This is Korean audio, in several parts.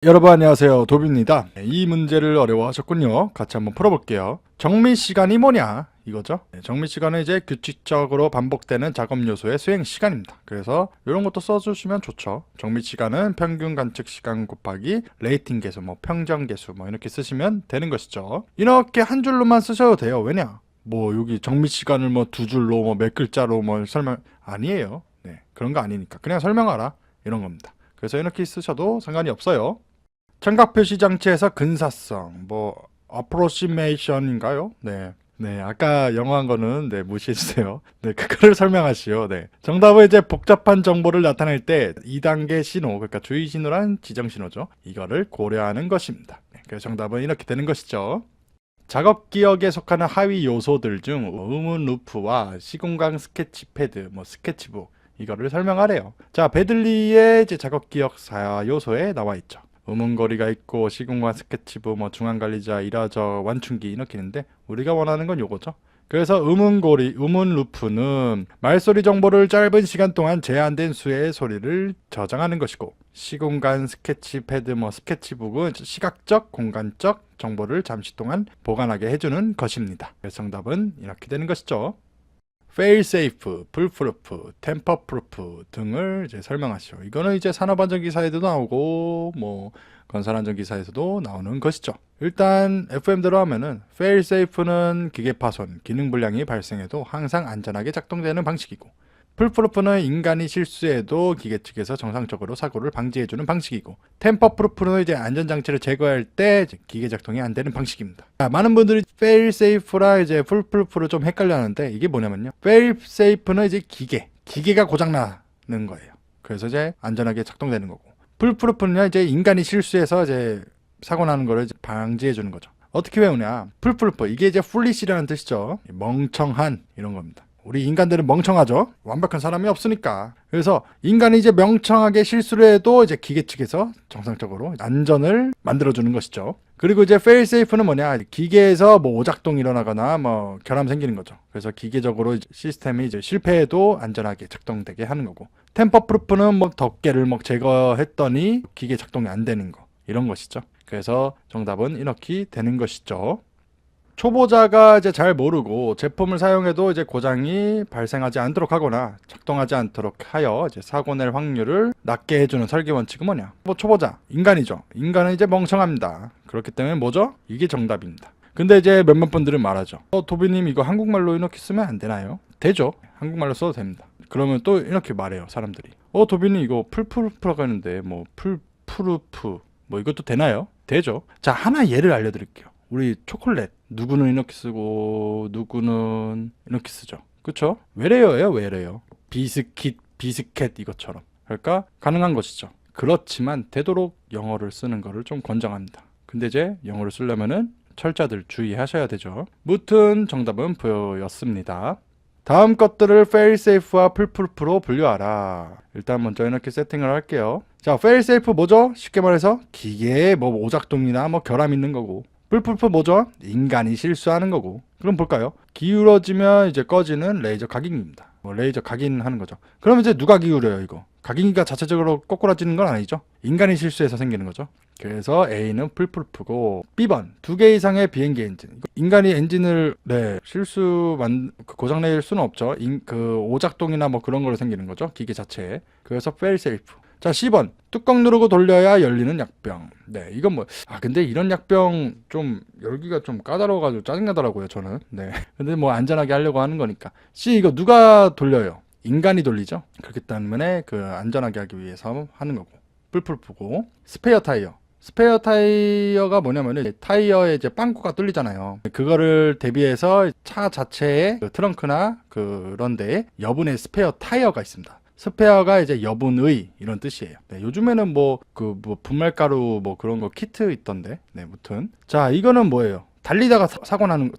여러분 안녕하세요, 도비입니다. 이 문제를 어려워하셨군요. 같이 한번 풀어볼게요. 정미시간이 뭐냐 이거죠. 정미시간은 이제 규칙적으로 반복되는 작업 요소의 수행 시간입니다. 그래서 이런 것도 써주시면 좋죠. 정미시간은 평균 관측 시간 곱하기 레이팅 계수, 평정 계수 이렇게 쓰시면 되는 것이죠. 이렇게 한 줄로만 쓰셔도 돼요. 왜냐? 여기 정미시간을 두 줄로 몇 글자로 설명 아니에요. 네, 그런 거 아니니까 그냥 설명하라 이런 겁니다. 그래서 이렇게 쓰셔도 상관이 없어요. 청각 표시 장치에서 근사성, approximation인가요? 네, 아까 영어한 거는 무시해주세요. 네, 그거를 설명하시오. 네. 정답은 이제 복잡한 정보를 나타낼 때 2단계 신호, 그러니까 주의 신호란 지정 신호죠. 이거를 고려하는 것입니다. 네, 그래서 정답은 이렇게 되는 것이죠. 작업 기억에 속하는 하위 요소들 중 의문 루프와 시공간 스케치 패드, 스케치북, 이거를 설명하래요. 자, 베들리의 이제 작업 기억 4 요소에 나와 있죠. 의문거리가 있고 시공간 스케치북, 중앙관리자, 일하저, 완충기 이렇게 있는데 우리가 원하는 건 요거죠. 그래서 의문 루프는 말소리 정보를 짧은 시간 동안 제한된 수의 소리를 저장하는 것이고, 시공간 스케치 패드, 스케치북은 시각적, 공간적 정보를 잠시 동안 보관하게 해주는 것입니다. 그래서 정답은 이렇게 되는 것이죠. fail-safe, 불프루프, 템퍼프루프 등을 이제 설명하시죠. 이거는 이제 산업안전기사에도 나오고 건설안전기사에서도 나오는 것이죠. 일단 FM대로 하면은 fail-safe는 기계 파손, 기능 불량이 발생해도 항상 안전하게 작동되는 방식이고, 풀프루프는 인간이 실수해도 기계 측에서 정상적으로 사고를 방지해주는 방식이고, 템퍼프루프는 이제 안전장치를 제거할 때 기계 작동이 안 되는 방식입니다. 자, 많은 분들이 fail-safe랑 이제 풀프루프를 좀 헷갈려 하는데, 이게 뭐냐면요, fail-safe는 이제 기계가 고장나는 거예요. 그래서 이제 안전하게 작동되는 거고, 풀프루프는 이제 인간이 실수해서 이제 사고 나는 거를 이제 방지해주는 거죠. 어떻게 배우냐? 풀프루프, 이게 이제 foolish라는 뜻이죠. 멍청한 이런 겁니다. 우리 인간들은 멍청하죠. 완벽한 사람이 없으니까. 그래서 인간이 이제 명청하게 실수를 해도 이제 기계 측에서 정상적으로 안전을 만들어주는 것이죠. 그리고 이제 fail safe는 뭐냐? 기계에서 오작동이 일어나거나 결함 생기는 거죠. 그래서 기계적으로 이제 시스템이 이제 실패해도 안전하게 작동되게 하는 거고, 템퍼프루프는 덮개를 제거했더니 기계 작동이 안 되는 거, 이런 것이죠. 그래서 정답은 이렇게 되는 것이죠. 초보자가 이제 잘 모르고 제품을 사용해도 이제 고장이 발생하지 않도록 하거나 작동하지 않도록 하여 이제 사고 낼 확률을 낮게 해주는 설계 원칙은 뭐냐? 초보자, 인간이죠. 인간은 이제 멍청합니다. 그렇기 때문에 뭐죠? 이게 정답입니다. 근데 이제 몇몇 분들은 말하죠. 도비님 이거 한국말로 이렇게 쓰면 안 되나요? 되죠. 한국말로 써도 됩니다. 그러면 또 이렇게 말해요, 사람들이. 도비님 이거 풀프루프라고 하는데 풀프루프 이것도 되나요? 되죠. 자, 하나 예를 알려드릴게요. 우리 초콜릿, 누구는 이렇게 쓰고 누구는 이렇게 쓰죠. 그쵸? 외래어예요, 외래어. 비스킷 이것처럼. 그러니까 가능한 것이죠. 그렇지만 되도록 영어를 쓰는 거를 좀 권장합니다. 근데 이제 영어를 쓰려면은 철자들 주의하셔야 되죠. 무튼 정답은 보였습니다. 다음 것들을 fail-safe와 풀프루프로 분류하라. 일단 먼저 이렇게 세팅을 할게요. 자, fail-safe 뭐죠? 쉽게 말해서 기계에 오작동이나 결함 있는 거고, 풀프루프 뭐죠? 인간이 실수하는 거고. 그럼 볼까요? 기울어지면 이제 꺼지는 레이저 각인기입니다. 레이저 각인하는 거죠. 그럼 이제 누가 기울여요, 이거? 각인기가 자체적으로 꼬꾸라지는 건 아니죠. 인간이 실수해서 생기는 거죠. 그래서 A는 풀프루프고, B번 2개 이상의 비행기 엔진. 인간이 엔진을 고장낼 수는 없죠. 오작동이나 그런 거로 생기는 거죠, 기계 자체에. 그래서 fail safe. 자, C번 뚜껑 누르고 돌려야 열리는 약병. 네, 이건 근데 이런 약병 좀 열기가 좀 까다로워가지고 짜증나더라고요, 저는. 네, 근데 안전하게 하려고 하는 거니까. C, 이거 누가 돌려요? 인간이 돌리죠. 그렇기 때문에 안전하게 하기 위해서 하는 거고. 풀프루프고. 스페어 타이어가 뭐냐면은 타이어에 이제 빵꾸가 뚫리잖아요. 그거를 대비해서 차 자체에 트렁크나 그런 데에 여분의 스페어 타이어가 있습니다. 스페어가 이제 여분의 이런 뜻이에요. 네, 요즘에는 분말가루 그런 거 키트 있던데. 네, 무튼. 자, 이거는 뭐예요? 달리다가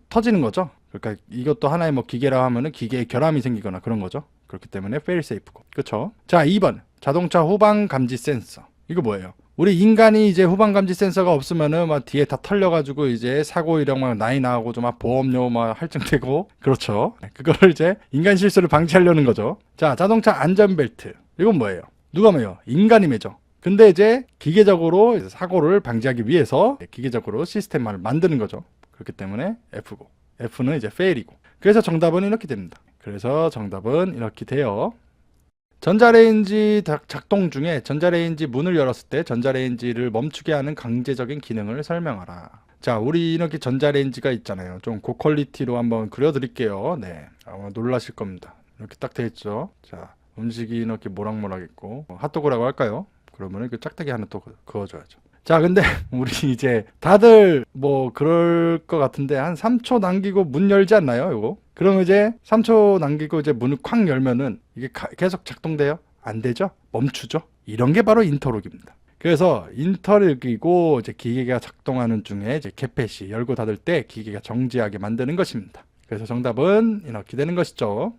터지는 거죠. 그러니까 이것도 하나의 기계라 하면은 기계에 결함이 생기거나 그런 거죠. 그렇기 때문에 fail safe고. 그쵸? 자, 2번. 자동차 후방 감지 센서. 이거 뭐예요? 우리 인간이 이제 후방 감지 센서가 없으면은 뒤에 다 털려가지고 이제 사고 이력 나이 나고 좀 보험료 할증되고. 그렇죠. 그거를 이제 인간 실수를 방지하려는 거죠. 자, 자동차 안전벨트. 이건 뭐예요? 누가 매요? 인간이 매죠. 근데 이제 기계적으로 이제 사고를 방지하기 위해서 기계적으로 시스템만을 만드는 거죠. 그렇기 때문에 F고, F는 이제 fail이고. 그래서 정답은 이렇게 됩니다. 그래서 정답은 이렇게 돼요. 전자레인지 작동 중에 전자레인지 문을 열었을 때 전자레인지를 멈추게 하는 강제적인 기능을 설명하라. 자, 우리 이렇게 전자레인지가 있잖아요. 좀 고퀄리티로 한번 그려드릴게요. 네, 아마 놀라실 겁니다. 이렇게 딱 돼 있죠. 자, 음식이 이렇게 모락모락 있고 핫도그라고 할까요? 그러면 이렇게 짝대기 하나 또 그어줘야죠. 자, 근데 우리 이제 다들 뭐 그럴 것 같은데 한 3초 남기고 문 열지 않나요? 요거? 그럼 이제 3초 남기고 이제 문을 콱 열면은 이게 계속 작동돼요? 안 되죠? 멈추죠? 이런 게 바로 인터록입니다. 그래서 인터록이고 이제 기계가 작동하는 중에 이제 개펫이 열고 닫을 때 기계가 정지하게 만드는 것입니다. 그래서 정답은 이렇게 되는 것이죠.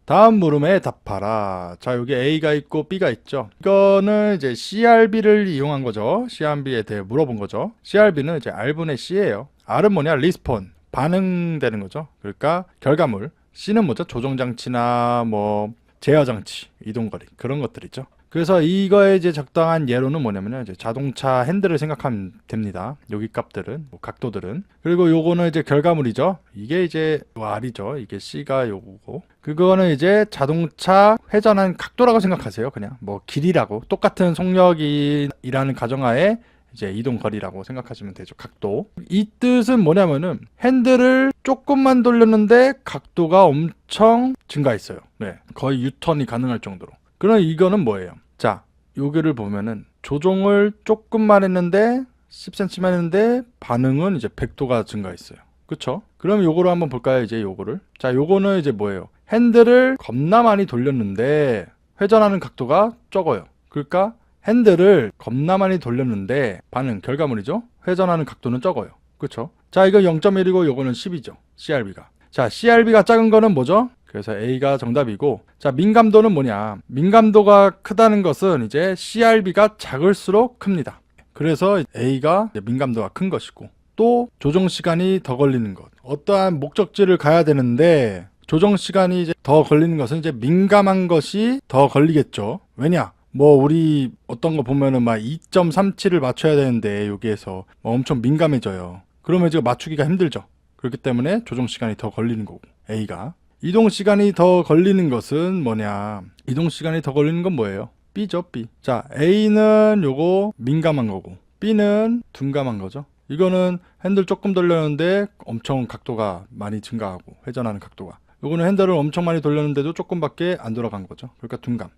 다음 물음에 답하라. 자, 여기 A가 있고 B가 있죠. 이거는 이제 CRB를 이용한 거죠. CRB에 대해 물어본 거죠. CRB는 이제 R분의 C예요. R은 뭐냐? 리스폰, 반응되는 거죠. 그러니까 결과물. C는 뭐죠? 조종장치나 뭐 제어장치, 이동거리 그런 것들이죠. 그래서 이거에 이제 적당한 예로는 뭐냐면요, 이제 자동차 핸들을 생각하면 됩니다. 여기 값들은, 뭐 각도들은. 그리고 요거는 이제 결과물이죠. 이게 이제 R이죠. 이게 C가 요거고. 그거는 이제 자동차 회전한 각도라고 생각하세요. 그냥 뭐 길이라고, 똑같은 속력이라는 가정하에 이제 이동 거리라고 생각하시면 되죠. 각도. 이 뜻은 뭐냐면은 핸들을 조금만 돌렸는데 각도가 엄청 증가했어요. 네, 거의 유턴이 가능할 정도로. 그럼 이거는 뭐예요? 자, 여기를 보면은 조종을 조금만 했는데 10cm만 했는데 반응은 이제 100도가 증가했어요. 그쵸? 그럼 요거를 한번 볼까요? 이제 요거를. 자, 요거는 이제 뭐예요? 핸들을 겁나 많이 돌렸는데 회전하는 각도가 적어요. 그러니까 핸들을 겁나 많이 돌렸는데 반응, 결과물이죠? 회전하는 각도는 적어요. 그쵸? 자, 이거 0.1이고 요거는 10이죠. CRB가. 자, CRB가 작은 거는 뭐죠? 그래서 A가 정답이고, 자, 민감도는 뭐냐? 민감도가 크다는 것은 이제 CRB가 작을수록 큽니다. 그래서 A가 민감도가 큰 것이고, 또 조종 시간이 더 걸리는 것. 어떠한 목적지를 가야 되는데 조종 시간이 이제 더 걸리는 것은 이제 민감한 것이 더 걸리겠죠. 왜냐? 뭐 우리 어떤 거 보면은 막 2.37을 맞춰야 되는데 여기에서 뭐 엄청 민감해져요. 그러면 이제 맞추기가 힘들죠. 그렇기 때문에 조종 시간이 더 걸리는 거고, A가. 이동 시간이 더 걸리는 것은 뭐냐? 이동 시간이 더 걸리는 건 뭐예요? B죠, B. 자, A는 요거 민감한 거고, B는 둔감한 거죠. 이거는 핸들 조금 돌렸는데 엄청 각도가 많이 증가하고, 회전하는 각도가. 요거는 핸들을 엄청 많이 돌렸는데도 조금밖에 안 돌아간 거죠. 그러니까 둔감.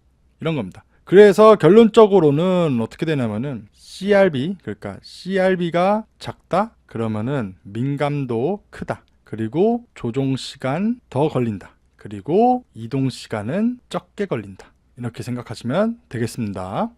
이런 겁니다. 그래서 결론적으로는 어떻게 되냐면은 CRB, 그러니까 CRB가 작다? 그러면은 민감도 크다. 그리고 조종 시간 더 걸린다. 그리고 이동 시간은 적게 걸린다. 이렇게 생각하시면 되겠습니다.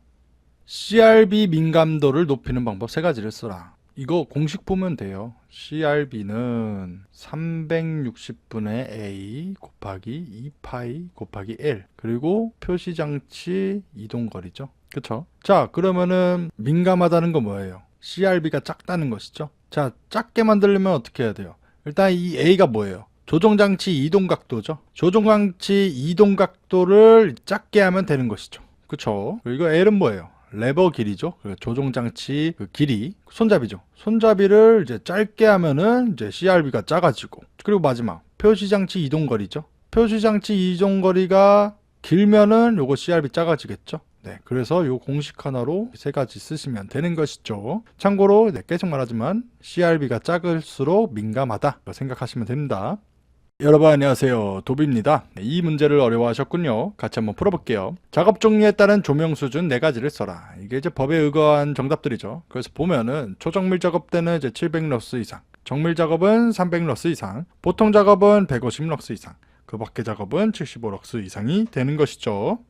CRB 민감도를 높이는 방법 3가지를 써라. 이거 공식 보면 돼요. CRB는 360분의 A 곱하기 2파이 곱하기 L, 그리고 표시장치 이동거리죠. 그쵸? 자, 그러면은 민감하다는 건 뭐예요? CRB가 작다는 것이죠. 자, 작게 만들려면 어떻게 해야 돼요? 일단 이 A가 뭐예요? 조종장치 이동각도죠. 조종장치 이동각도를 작게 하면 되는 것이죠. 그쵸? 그리고 L은 뭐예요? 레버 길이죠. 조종장치 그 길이, 손잡이죠. 손잡이를 이제 짧게 하면은 이제 CRB가 작아지고, 그리고 마지막 표시장치 이동거리죠. 표시장치 이동거리가 길면은 요거 CRB 작아지겠죠. 네, 그래서 요 공식 하나로 3가지 쓰시면 되는 것이죠. 참고로 계속 말하지만 CRB가 작을수록 민감하다 생각하시면 됩니다. 여러분 안녕하세요, 도비입니다. 이 문제를 어려워하셨군요. 같이 한번 풀어볼게요. 작업 종류에 따른 조명 수준 4가지를 써라. 이게 이제 법에 의거한 정답들이죠. 그래서 보면은 초정밀 작업 때는 이제 700럭스 이상, 정밀 작업은 300럭스 이상, 보통 작업은 150럭스 이상, 그 밖의 작업은 75럭스 이상이 되는 것이죠.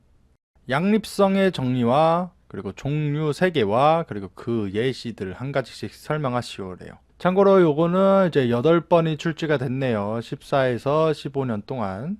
양립성의 정리와 그리고 종류 3개와 그리고 그 예시들 한 가지씩 설명하시오래요. 참고로 요거는 이제 8번이 출제가 됐네요. 14에서 15년 동안.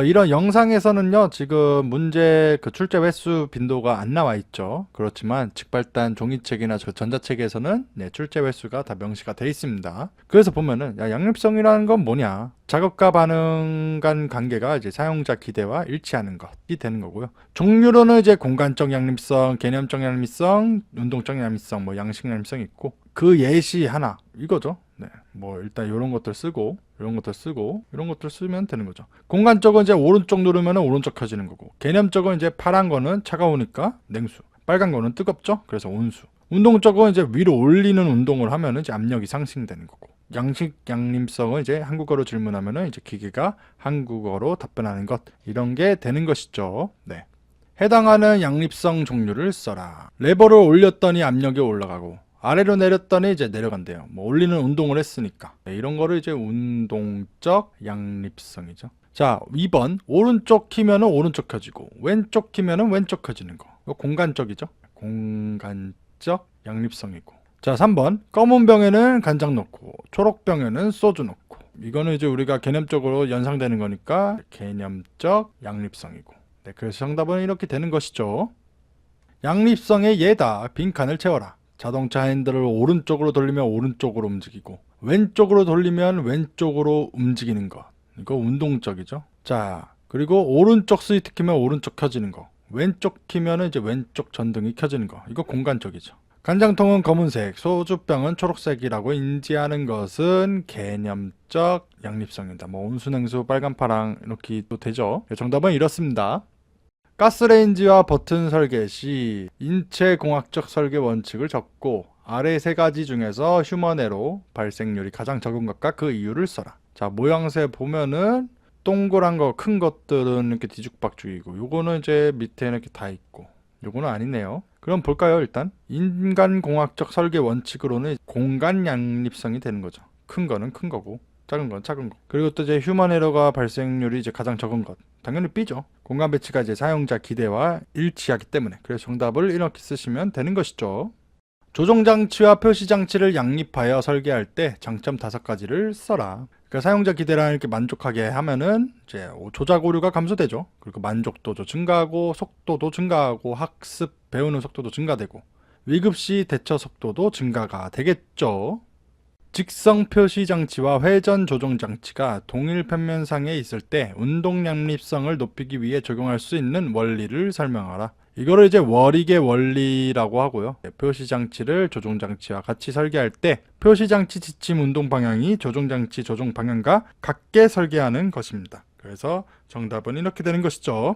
이런 영상에서는요, 지금 문제 그 출제 횟수 빈도가 안 나와 있죠. 그렇지만 직발단 종이책이나 저 전자책에서는 네, 출제 횟수가 다 명시가 돼 있습니다. 그래서 보면은 야, 양립성이라는 건 뭐냐? 작업과 반응 간 관계가 이제 사용자 기대와 일치하는 것이 되는 거고요. 종류로는 이제 공간적 양립성, 개념적 양립성, 운동적 양립성, 뭐 양식 양립성이 있고 그 예시 하나 이거죠. 네, 뭐 일단 이런 것들 쓰고 이런 것들 쓰고 이런 것들 쓰면 되는 거죠. 공간적은 이제 오른쪽 누르면 오른쪽 켜지는 거고, 개념적은 이제 파란 거는 차가우니까 냉수, 빨간 거는 뜨겁죠. 그래서 온수. 운동적은 이제 위로 올리는 운동을 하면 이제 압력이 상승되는 거고, 양식 양립성은 이제 한국어로 질문하면은 이제 기계가 한국어로 답변하는 것, 이런 게 되는 것이죠. 네. 해당하는 양립성 종류를 써라. 레버를 올렸더니 압력이 올라가고 아래로 내렸더니 이제 내려간대요. 뭐 올리는 운동을 했으니까. 네, 이런 거를 이제 운동적 양립성이죠. 자, 2번. 오른쪽 키면은 오른쪽 켜지고 왼쪽 키면은 왼쪽 켜지는 거. 이거 공간적이죠. 공간적 양립성이고. 자, 3번. 검은 병에는 간장 넣고 초록 병에는 소주 넣고. 이거는 이제 우리가 개념적으로 연상되는 거니까 개념적 양립성이고. 네, 그래서 정답은 이렇게 되는 것이죠. 양립성의 예다. 빈칸을 채워라. 자동차 핸들을 오른쪽으로 돌리면 오른쪽으로 움직이고 왼쪽으로 돌리면 왼쪽으로 움직이는 것. 이거 운동적이죠. 자, 그리고 오른쪽 스위치 키면 오른쪽 켜지는 거. 왼쪽 키면 이제 왼쪽 전등이 켜지는 거. 이거 공간적이죠. 간장통은 검은색, 소주병은 초록색이라고 인지하는 것은 개념적 양립성입니다. 뭐 온수냉수, 빨간파랑 이렇게 또 되죠. 정답은 이렇습니다. 가스레인지와 버튼 설계 시 인체공학적 설계 원칙을 적고 아래 세 가지 중에서 휴먼 에러 발생률이 가장 적은 것과 그 이유를 써라. 자, 모양새 보면은 동그란 거 큰 것들은 이렇게 뒤죽박죽이고 요거는 이제 밑에는 이렇게 다 있고 요거는 아니네요. 그럼 볼까요? 일단 인간공학적 설계 원칙으로는 공간 양립성이 되는 거죠. 큰 거는 큰 거고 작은 건 작은 거. 그리고 또 이제 휴먼 에러가 발생률이 이제 가장 적은 것. 당연히 B죠. 공간 배치가 이제 사용자 기대와 일치하기 때문에. 그래서 정답을 이렇게 쓰시면 되는 것이죠. 조종장치와 표시장치를 양립하여 설계할 때 장점 5가지를 써라. 그러니까 사용자 기대랑 이렇게 만족하게 하면은 이제 조작 오류가 감소되죠. 그리고 만족도도 증가하고 속도도 증가하고 학습 배우는 속도도 증가되고 위급 시 대처 속도도 증가가 되겠죠. 직성 표시 장치와 회전 조종 장치가 동일 평면상에 있을 때 운동 양립성을 높이기 위해 적용할 수 있는 원리를 설명하라. 이거를 이제 월익의 원리라고 하고요. 표시 장치를 조종 장치와 같이 설계할 때 표시 장치 지침 운동 방향이 조종 장치 조종 방향과 같게 설계하는 것입니다. 그래서 정답은 이렇게 되는 것이죠.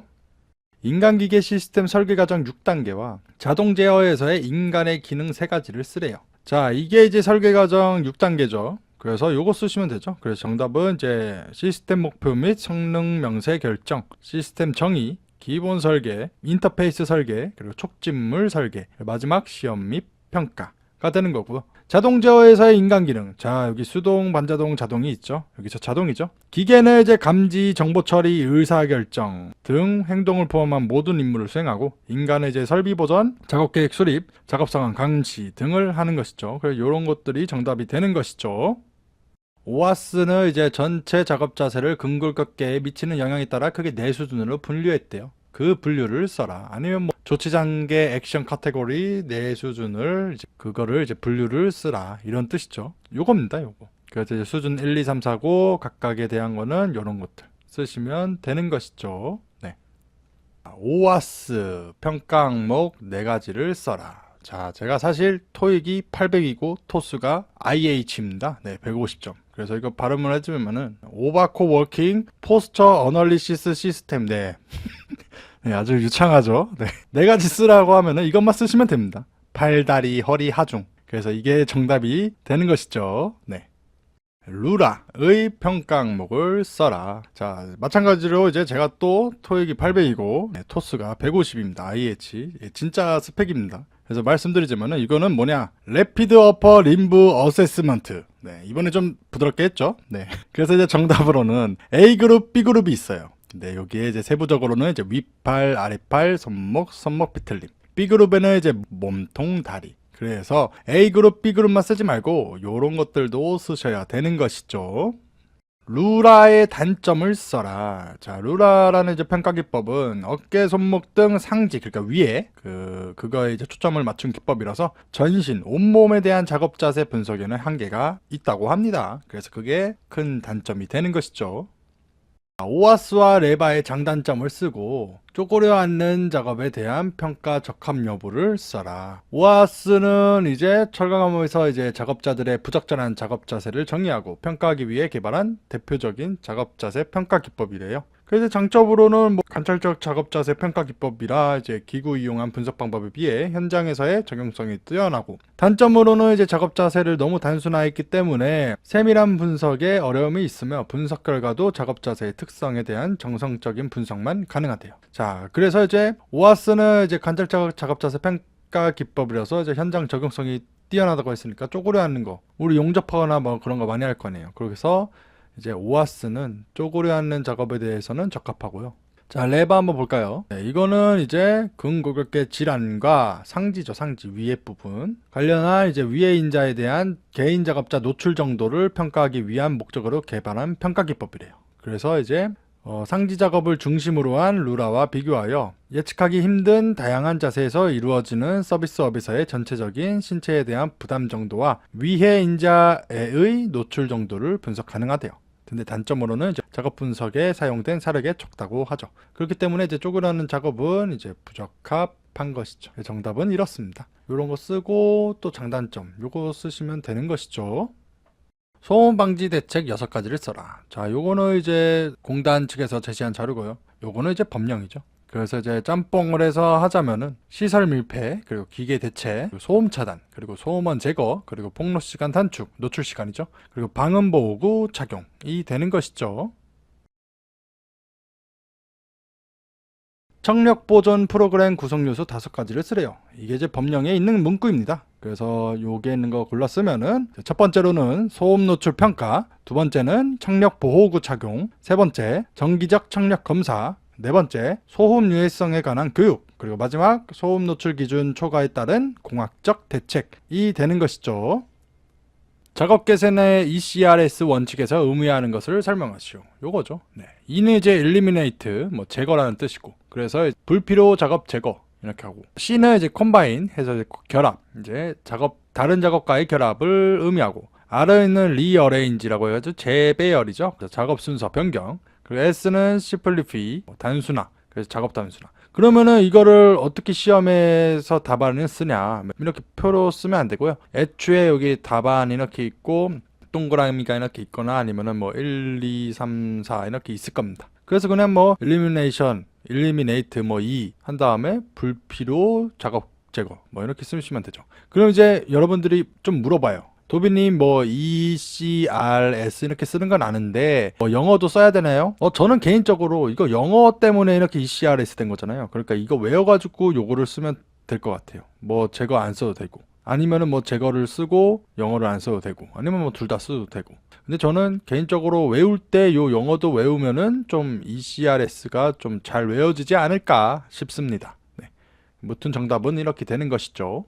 인간기계 시스템 설계 과정 6단계와 자동 제어에서의 인간의 기능 3가지를 쓰래요. 자, 이게 이제 설계 과정 6단계죠. 그래서 요거 쓰시면 되죠. 그래서 정답은 이제 시스템 목표 및 성능 명세 결정, 시스템 정의, 기본 설계, 인터페이스 설계, 그리고 촉진물 설계, 마지막 시험 및 평가가 되는 거고요. 자동 제어에서의 인간 기능. 자, 여기 수동, 반자동, 자동이 있죠. 여기서 자동이죠. 기계는 이제 감지, 정보 처리, 의사 결정 등 행동을 포함한 모든 임무를 수행하고 인간은 이제 설비 보전, 작업 계획 수립, 작업 상황 감시 등을 하는 것이죠. 그래서 이런 것들이 정답이 되는 것이죠. 오아스는 이제 전체 작업 자세를 근골격계에 미치는 영향에 따라 크게 4수준으로 분류했대요. 그 분류를 써라. 아니면 뭐 조치 단계 액션 카테고리 4수준을 이제 그거를 이제 분류를 쓰라. 이런 뜻이죠. 요겁니다. 요거. 그래서 이제 수준 1, 2, 3, 4고 각각에 대한 거는 이런 것들 쓰시면 되는 것이죠. 네. 오아스 평가 항목 4가지를 써라. 자, 제가 사실 토익이 800이고 토스가 IH입니다. 네, 150점. 그래서 이거 발음을 해주면은 오바코 워킹 포스처 어널리시스 시스템. 네. 네, 아주 유창하죠. 네. 4가지 쓰라고 하면은 이것만 쓰시면 됩니다. 팔, 다리, 허리, 하중. 그래서 이게 정답이 되는 것이죠. 네. 루라의 평가 항목을 써라. 자, 마찬가지로 이제 제가 또 토익이 800이고 네, 토스가 150입니다. IH. 예, 진짜 스펙입니다. 그래서 말씀드리자면은 이거는 뭐냐? 래피드 어퍼 림브 어세스먼트. 네, 이번에 좀 부드럽게 했죠. 네. 그래서 이제 정답으로는 A그룹, B그룹이 있어요. 네, 여기에 이제 세부적으로는 이제 윗팔, 아랫팔, 손목, 손목 비틀림. B그룹에는 이제 몸통, 다리. 그래서 A그룹, B그룹만 쓰지 말고 요런 것들도 쓰셔야 되는 것이죠. 루라의 단점을 써라. 자, 루라라는 이제 평가 기법은 어깨, 손목 등 상지, 그러니까 위에 그거에 이제 초점을 맞춘 기법이라서 전신, 온몸에 대한 작업 자세 분석에는 한계가 있다고 합니다. 그래서 그게 큰 단점이 되는 것이죠. 오아스와 레바의 장단점을 쓰고 쪼그려 앉는 작업에 대한 평가 적합 여부를 써라. 오아스는 이제 철강암에서 이제 작업자들의 부적절한 작업 자세를 정의하고 평가하기 위해 개발한 대표적인 작업 자세 평가 기법이래요. 그래서 장점으로는 관찰적 작업 자세 평가 기법이라 이제 기구 이용한 분석 방법에 비해 현장에서의 적용성이 뛰어나고, 단점으로는 이제 작업 자세를 너무 단순화했기 때문에 세밀한 분석에 어려움이 있으며 분석 결과도 작업 자세의 특성에 대한 정성적인 분석만 가능하대요. 자, 그래서 이제 오아스는 이제 관찰적 작업 자세 평가 기법이라서 이제 현장 적용성이 뛰어나다고 했으니까 쪼그려 앉는 거, 우리 용접하거나 뭐 그런 거 많이 할 거네요. 그래서 이제 오아스는 쪼그려 앉는 작업에 대해서는 적합하고요. 자, 레바 한번 볼까요? 네, 이거는 이제 근골격계 질환과 상지죠, 상지 위에 부분 관련한 이제 위에 인자에 대한 개인 작업자 노출 정도를 평가하기 위한 목적으로 개발한 평가 기법이래요. 그래서 이제 상지 작업을 중심으로 한 루라와 비교하여 예측하기 힘든 다양한 자세에서 이루어지는 서비스업에서의 전체적인 신체에 대한 부담 정도와 위해 인자의 노출 정도를 분석 가능하대요. 근데 단점으로는 이제 작업 분석에 사용된 사력에 적다고 하죠. 그렇기 때문에 이제 쪼그라는 작업은 이제 부적합한 것이죠. 정답은 이렇습니다. 이런 거 쓰고 또 장단점 요거 쓰시면 되는 것이죠. 소음 방지 대책 6가지를 써라. 자, 요거는 이제 공단 측에서 제시한 자료고요. 요거는 이제 법령이죠. 그래서 이제 짬뽕을 해서 하자면은 시설 밀폐, 그리고 기계 대체, 그리고 소음 차단, 그리고 소음원 제거, 그리고 폭로 시간 단축, 노출 시간이죠. 그리고 방음 보호구 착용이 되는 것이죠. 청력 보존 프로그램 구성 요소 5가지를 쓰래요. 이게 이제 법령에 있는 문구입니다. 그래서 요게 있는 거 골라 쓰면은 첫 번째로는 소음 노출 평가, 두 번째는 청력 보호구 착용, 세 번째 정기적 청력 검사, 네 번째 소음 유해성에 관한 교육, 그리고 마지막 소음 노출 기준 초과에 따른 공학적 대책이 되는 것이죠. 작업 개선의 ECRS 원칙에서 의무화하는 것을 설명하시오. 요거죠. 네. 이는 이제 eliminate, 제거라는 뜻이고, 그래서 불필요 작업 제거 이렇게 하고, C는 이제 combine 해서 이제 결합, 이제 다른 작업과의 결합을 의미하고, R는 rearrange라고 해가지고 재배열이죠. 작업 순서 변경. 그리고 S는 simplify, 단순화. 그래서 작업 단순화. 그러면은 이거를 어떻게 시험에서 답안을 쓰냐, 이렇게 표로 쓰면 안 되고요. 애초에 여기 답안 이렇게 있고 동그라미가 이렇게 있거나 아니면은 1, 2, 3, 4 이렇게 있을 겁니다. 그래서 그냥 elimination, eliminate 2 한 다음에 불필요 작업 제거 이렇게 쓰시면 되죠. 그럼 이제 여러분들이 좀 물어봐요. 도비님 ECRS 이렇게 쓰는 건 아는데 영어도 써야 되나요? 저는 개인적으로 이거 영어 때문에 이렇게 ECRS 된 거잖아요. 그러니까 이거 외워가지고 요거를 쓰면 될 것 같아요. 제거 안 써도 되고, 아니면은 제거를 쓰고 영어를 안 써도 되고, 아니면 둘 다 써도 되고. 근데 저는 개인적으로 외울 때 요 영어도 외우면은 좀 ECRS가 좀 잘 외워지지 않을까 싶습니다. 네. 무튼 정답은 이렇게 되는 것이죠.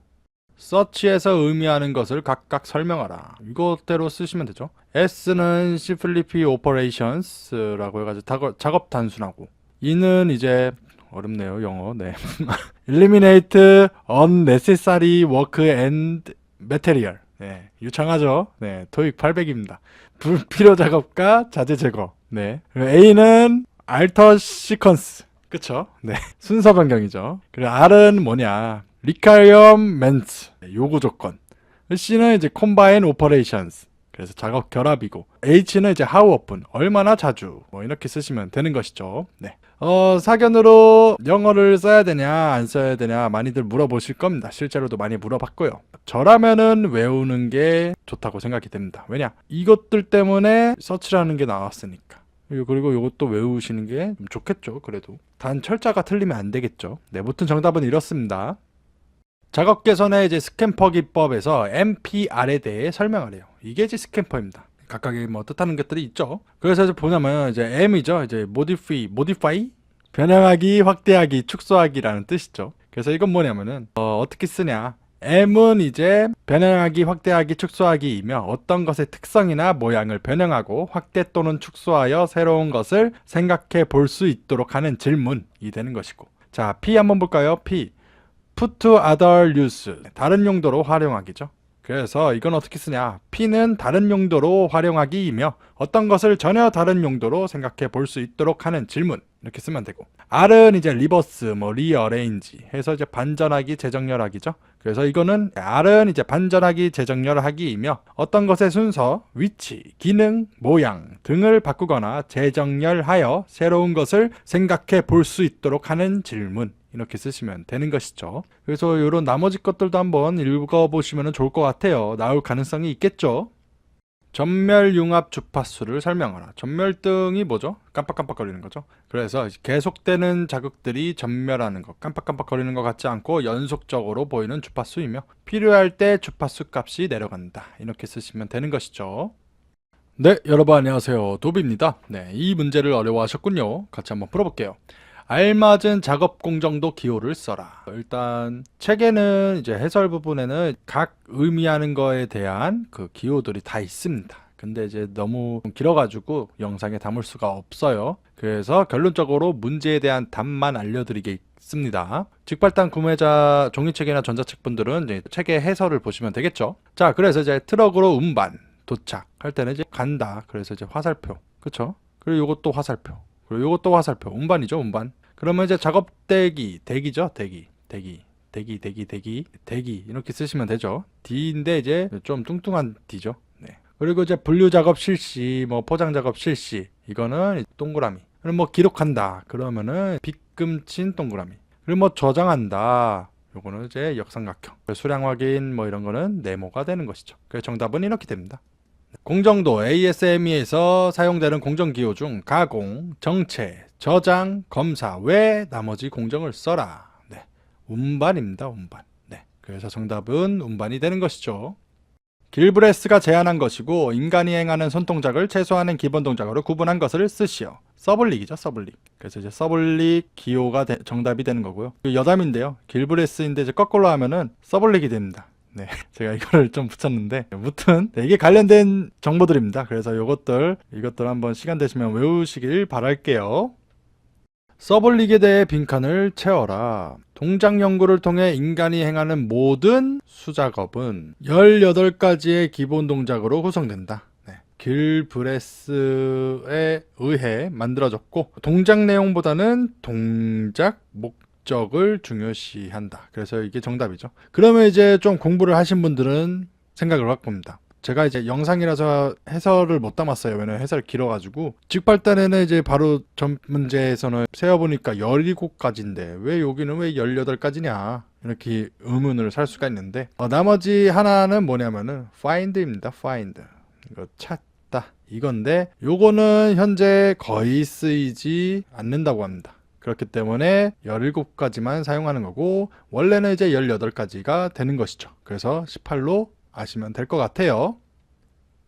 서치에서 의미하는 것을 각각 설명하라. 이것대로 쓰시면 되죠. S는 simplify operations라고 해가지고 작업 단순하고, E는 이제 어렵네요, 영어. 네. eliminate unnecessary work and material. 네, 유창하죠. 네, 토익 800입니다. 불필요 작업과 자재 제거. 네. A는 alter sequence. 그쵸? 네. 순서 변경이죠. 그리고 R은 뭐냐? requirements, 요구 조건. C는 이제 combine operations, 그래서 작업 결합이고, H는 이제 how often, 얼마나 자주, 이렇게 쓰시면 되는 것이죠. 네. 사견으로 영어를 써야 되냐 안 써야 되냐 많이들 물어보실 겁니다. 실제로도 많이 물어봤고요. 저라면은 외우는 게 좋다고 생각이 됩니다. 왜냐? 이것들 때문에 서치라는 게 나왔으니까. 그리고 이것도 외우시는 게 좀 좋겠죠. 그래도 단 철자가 틀리면 안 되겠죠. 네, 무튼 정답은 이렇습니다. 작업 개선의 이제 스캠퍼 기법에서 MPR에 대해 설명을 해요. 이게 이제 스캠퍼입니다. 각각의 뜻하는 것들이 있죠. 그래서 이제 보냐면 이제 M이죠. 이제 modify, 변형하기, 확대하기, 축소하기라는 뜻이죠. 그래서 이건 뭐냐면은 어떻게 쓰냐. M은 이제 변형하기, 확대하기, 축소하기이며 어떤 것의 특성이나 모양을 변형하고 확대 또는 축소하여 새로운 것을 생각해 볼 수 있도록 하는 질문이 되는 것이고, 자, P 한번 볼까요? P. Put to other use. 다른 용도로 활용하기죠. 그래서 이건 어떻게 쓰냐? P는 다른 용도로 활용하기이며 어떤 것을 전혀 다른 용도로 생각해 볼 수 있도록 하는 질문, 이렇게 쓰면 되고, R은 이제 리버스, 리어레인지 해서 이제 반전하기, 재정렬하기죠. 그래서 이거는 R은 이제 반전하기, 재정렬하기이며 어떤 것의 순서, 위치, 기능, 모양 등을 바꾸거나 재정렬하여 새로운 것을 생각해 볼 수 있도록 하는 질문, 이렇게 쓰시면 되는 것이죠. 그래서 이런 나머지 것들도 한번 읽어보시면 좋을 것 같아요. 나올 가능성이 있겠죠. 전멸융합 주파수를 설명하라. 전멸등이 뭐죠? 깜빡깜빡거리는 거죠. 그래서 계속되는 자극들이 전멸하는 것, 깜빡깜빡거리는 것 같지 않고 연속적으로 보이는 주파수이며 필요할 때 주파수 값이 내려간다, 이렇게 쓰시면 되는 것이죠. 네, 여러분 안녕하세요. 도비입니다. 네, 이 문제를 어려워하셨군요. 같이 한번 풀어볼게요. 알맞은 작업 공정도 기호를 써라. 일단 책에는 이제 해설 부분에는 각 의미하는 거에 대한 그 기호들이 다 있습니다. 근데 이제 너무 길어가지고 영상에 담을 수가 없어요. 그래서 결론적으로 문제에 대한 답만 알려드리겠습니다. 직발단 구매자 종이책이나 전자책 분들은 이제 책의 해설을 보시면 되겠죠. 자, 그래서 이제 트럭으로 운반 도착할 때는 이제 간다. 그래서 이제 화살표, 그쵸? 그리고 요것도 화살표, 그리고 요것도 화살표. 운반이죠, 운반. 그러면 이제 작업 대기죠, 대기 이렇게 쓰시면 되죠. D인데 이제 좀 뚱뚱한 D죠. 네. 그리고 이제 분류 작업 실시, 포장 작업 실시, 이거는 동그라미. 그리고 기록한다, 그러면은 빗금친 동그라미. 그리고 저장한다, 요거는 이제 역삼각형. 수량 확인 이런 거는 네모가 되는 것이죠. 그래서 정답은 이렇게 됩니다. 공정도 ASME에서 사용되는 공정기호 중 가공, 정체, 저장, 검사 외 나머지 공정을 써라. 네, 운반입니다, 운반. 네, 그래서 정답은 운반이 되는 것이죠. 길브레스가 제안한 것이고 인간이 행하는 손동작을 최소화하는 기본 동작으로 구분한 것을 쓰시오. 서블릭이죠, 서블릭. 그래서 이제 서블릭 기호가 정답이 되는 거고요. 여담인데요, 길브레스인데 이제 거꾸로 하면은 서블릭이 됩니다. 네, 제가 이거를 좀 붙였는데, 무튼 이게 관련된 정보들입니다. 그래서 이것들 한번 시간 되시면 외우시길 바랄게요. 서블릭에 대해 빈칸을 채워라. 동작 연구를 통해 인간이 행하는 모든 수작업은 18가지의 기본 동작으로 구성된다. 네, 길브레스에 의해 만들어졌고 동작 내용보다는 동작 목적을 중요시한다. 그래서 이게 정답이죠. 그러면 이제 좀 공부를 하신 분들은 생각을 할 겁니다. 제가 이제 영상이라서 해설을 못 담았어요. 왜냐면 해설이 길어가지고. 직발단에는 이제 바로 전 문제에서는 세어보니까 17가지인데 왜 여기는 왜 18가지냐, 이렇게 의문을 살 수가 있는데, 나머지 하나는 뭐냐면은 find입니다. find. 이거 찾다, 이건데 요거는 현재 거의 쓰이지 않는다고 합니다. 그렇기 때문에 17가지만 사용하는 거고 원래는 이제 18가지가 되는 것이죠. 그래서 18로 아시면 될 것 같아요.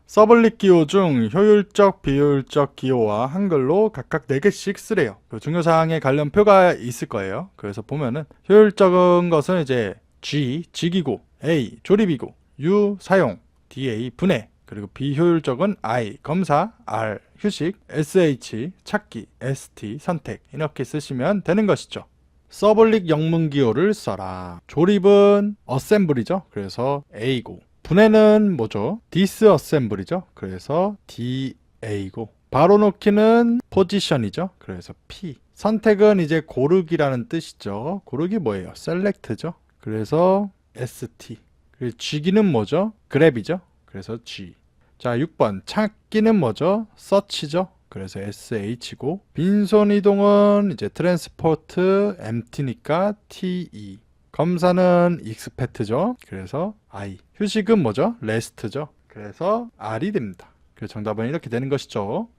서블릭 기호 중 효율적, 비효율적 기호와 한글로 각각 4개씩 쓰래요. 그 중요사항에 관련 표가 있을 거예요. 그래서 보면은 효율적인 것은 이제 G, 직이고, A, 조립이고, U, 사용, DA, 분해, 그리고 비효율적은 I, 검사, R, 휴식, SH, 찾기, ST, 선택, 이렇게 쓰시면 되는 것이죠. 서블릭 영문 기호를 써라. 조립은 어셈블이죠. 그래서 A고, 분해는 뭐죠? 디스어셈블이죠. 그래서 DA고, 바로 놓기는 포지션이죠. 그래서 P. 선택은 이제 고르기라는 뜻이죠. 고르기 뭐예요? 셀렉트죠. 그래서 ST. 그리고 G기는 뭐죠? 그랩이죠. 그래서 G. 자, 6번 찾기는 뭐죠? 서치죠. 그래서 SH고, 빈손 이동은 이제 트랜스포트, MT니까 TE. 검사는 익스펙트죠. 그래서 I. 휴식은 뭐죠? 레스트죠. 그래서 R이 됩니다. 그래서 정답은 이렇게 되는 것이죠.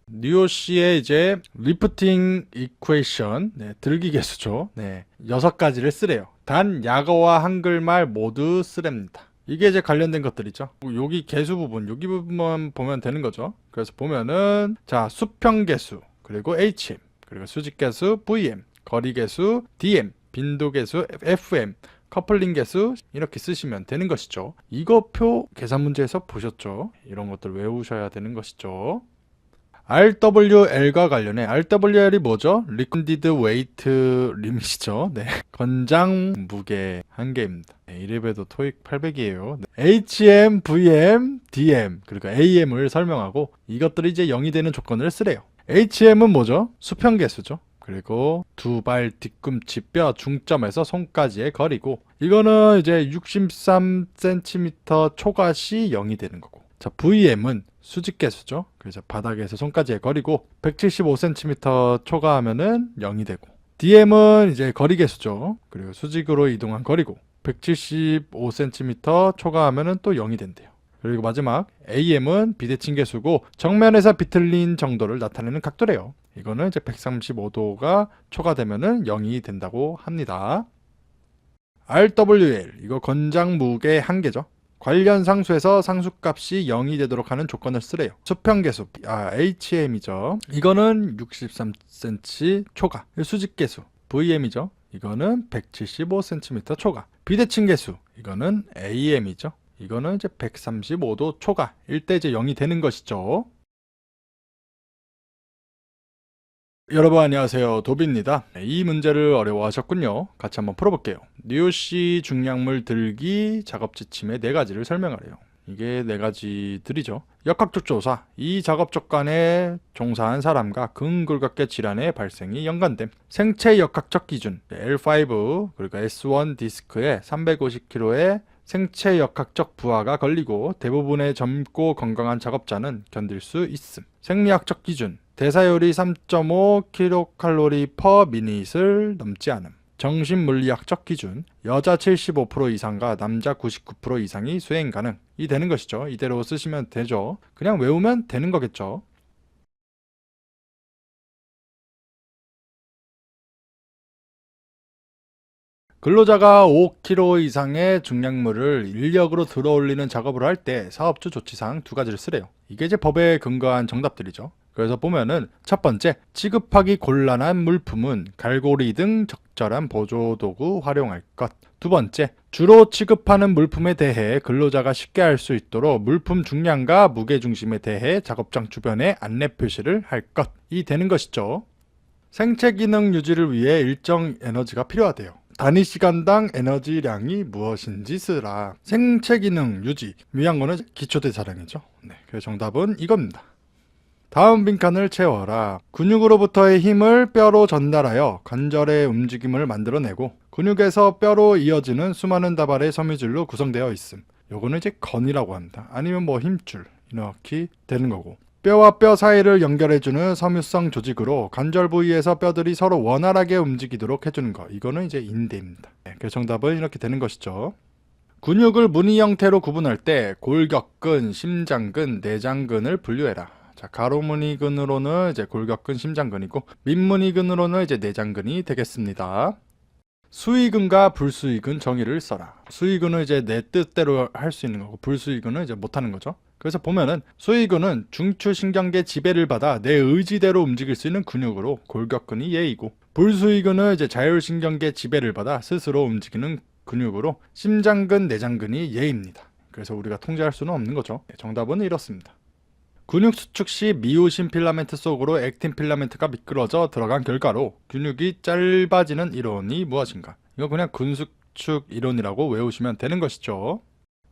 뉴오씨의 이제 리프팅 이퀘이션, 네, 들기 계수죠. 네, 6가지를 쓰래요. 단 약어와 한글말 모두 쓰랍니다. 이게 이제 관련된 것들이죠. 여기 개수 부분, 여기 부분만 보면 되는 거죠. 그래서 보면은 자, 수평 개수, 그리고 HM, 그리고 수직 개수 VM, 거리 개수 DM, 빈도 개수 FM, 커플링 계수 이렇게 쓰시면 되는 것이죠. 이거 표 계산 문제에서 보셨죠? 이런 것들 외우셔야 되는 것이죠. RWL과 관련해 RWL이 뭐죠? Recommended Weight Limit이죠. 네. 권장 무게 한계입니다. 네, 이래봬도 토익 800이에요. 네. HM, VM, DM 그리고 AM을 설명하고 이것들이 이제 0이 되는 조건을 쓰래요. HM은 뭐죠? 수평 계수죠. 그리고 두 발 뒤꿈치 뼈 중점에서 손까지의 거리고 이거는 이제 63cm 초과시 0이 되는 거고 자 VM은 수직 계수죠. 그래서 바닥에서 손까지의 거리고 175cm 초과하면은 0이 되고 DM은 이제 거리 계수죠. 그리고 수직으로 이동한 거리고 175cm 초과하면은 또 0이 된대요. 그리고 마지막 AM은 비대칭 계수고 정면에서 비틀린 정도를 나타내는 각도래요. 이거는 이제 135도가 초과되면은 0이 된다고 합니다. RWL 이거 권장 무게 한계죠. 관련 상수에서 상수값이 0이 되도록 하는 조건을 쓰래요. 수평계수 HM이죠. 이거는 63cm 초과. 수직계수 VM이죠. 이거는 175cm 초과. 비대칭계수 이거는 AM이죠. 이거는 이제 135도 초과. 일때 이제 0이 되는 것이죠. 여러분 안녕하세요. 도비입니다. 이 문제를 어려워하셨군요. 같이 한번 풀어볼게요. 뉴시 중량물 들기 작업 지침의 4가지를 설명하래요. 이게 4가지들이죠. 역학적 조사, 이 작업 적간에 종사한 사람과 근골격계 질환의 발생이 연관됨. 생체 역학적 기준, L5 그리고 S1 디스크에 350kg의 생체 역학적 부하가 걸리고 대부분의 젊고 건강한 작업자는 견딜 수 있음. 생리학적 기준, 대사율이 3.5kcal per minute을 넘지 않음. 정신물리학적 기준, 여자 75% 이상과 남자 99% 이상이 수행 가능. 이 되는 것이죠. 이대로 쓰시면 되죠. 그냥 외우면 되는 거겠죠. 근로자가 5kg 이상의 중량물을 인력으로 들어올리는 작업을 할 때 사업주 조치사항 2가지를 쓰래요. 이게 이제 법에 근거한 정답들이죠. 그래서 보면은 첫 번째, 취급하기 곤란한 물품은 갈고리 등 적절한 보조도구 활용할 것. 두 번째, 주로 취급하는 물품에 대해 근로자가 쉽게 알 수 있도록 물품 중량과 무게중심에 대해 작업장 주변에 안내 표시를 할 것. 이 되는 것이죠. 생체 기능 유지를 위해 일정 에너지가 필요하대요. 단위 시간당 에너지량이 무엇인지 쓰라. 생체 기능 유지 위한 거는 기초대사량이죠. 네, 그래서 정답은 이겁니다. 다음 빈칸을 채워라. 근육으로부터의 힘을 뼈로 전달하여 관절의 움직임을 만들어내고 근육에서 뼈로 이어지는 수많은 다발의 섬유질로 구성되어 있음. 요거는 이제 건이라고 합니다. 아니면 뭐 힘줄 이렇게 되는 거고 뼈와 뼈 사이를 연결해주는 섬유성 조직으로 관절 부위에서 뼈들이 서로 원활하게 움직이도록 해주는 거. 이거는 이제 인대입니다. 네, 그래서 정답은 이렇게 되는 것이죠. 근육을 무늬 형태로 구분할 때 골격근, 심장근, 내장근을 분류해라. 자, 가로무늬근으로는 이제 골격근, 심장근이고 밑무늬근으로는 이제 내장근이 되겠습니다. 수의근과 불수의근 정의를 써라. 수의근은 이제 내 뜻대로 할 수 있는 거고 불수의근은 이제 못하는 거죠. 그래서 보면은 수의근은 중추신경계 지배를 받아 내 의지대로 움직일 수 있는 근육으로 골격근이 예이고 불수의근은 이제 자율신경계 지배를 받아 스스로 움직이는 근육으로 심장근, 내장근이 예입니다. 그래서 우리가 통제할 수는 없는 거죠. 정답은 이렇습니다. 근육 수축 시 미오신 필라멘트 속으로 액틴 필라멘트가 미끄러져 들어간 결과로 근육이 짧아지는 이론이 무엇인가? 이거 그냥 근수축 이론이라고 외우시면 되는 것이죠.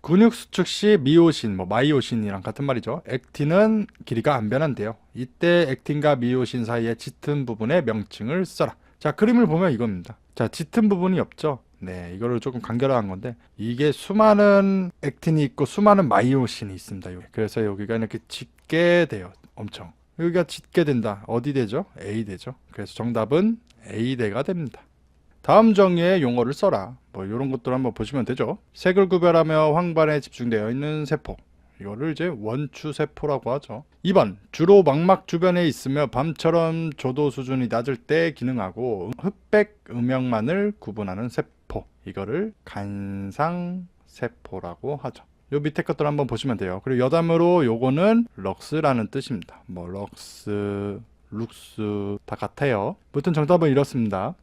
근육 수축 시 미오신, 마이오신이랑 같은 말이죠. 액틴은 길이가 안 변한대요. 이때 액틴과 미오신 사이의 짙은 부분의 명칭을 써라. 자, 그림을 보면 이겁니다. 자, 짙은 부분이 없죠. 네, 이거를 조금 간결화한 건데 이게 수많은 액틴이 있고 수많은 마이오신이 있습니다. 그래서 여기가 이렇게 짙게 돼요. 엄청. 여기가 짙게 된다. 어디 되죠? A대죠. 그래서 정답은 A대가 됩니다. 다음 정의의 용어를 써라. 이런 것들 한번 보시면 되죠. 색을 구별하며 황반에 집중되어 있는 세포. 이거를 이제 원추세포라고 하죠. 2번, 주로 망막 주변에 있으며 밤처럼 조도 수준이 낮을 때 기능하고 흑백 음영만을 구분하는 세포. 이거를 간상세포라고 하죠. 요 밑에 것들 한번 보시면 돼요. 그리고 여담으로 요거는 럭스라는 뜻입니다. 럭스, 룩스 다 같아요. 무튼 정답은 이렇습니다.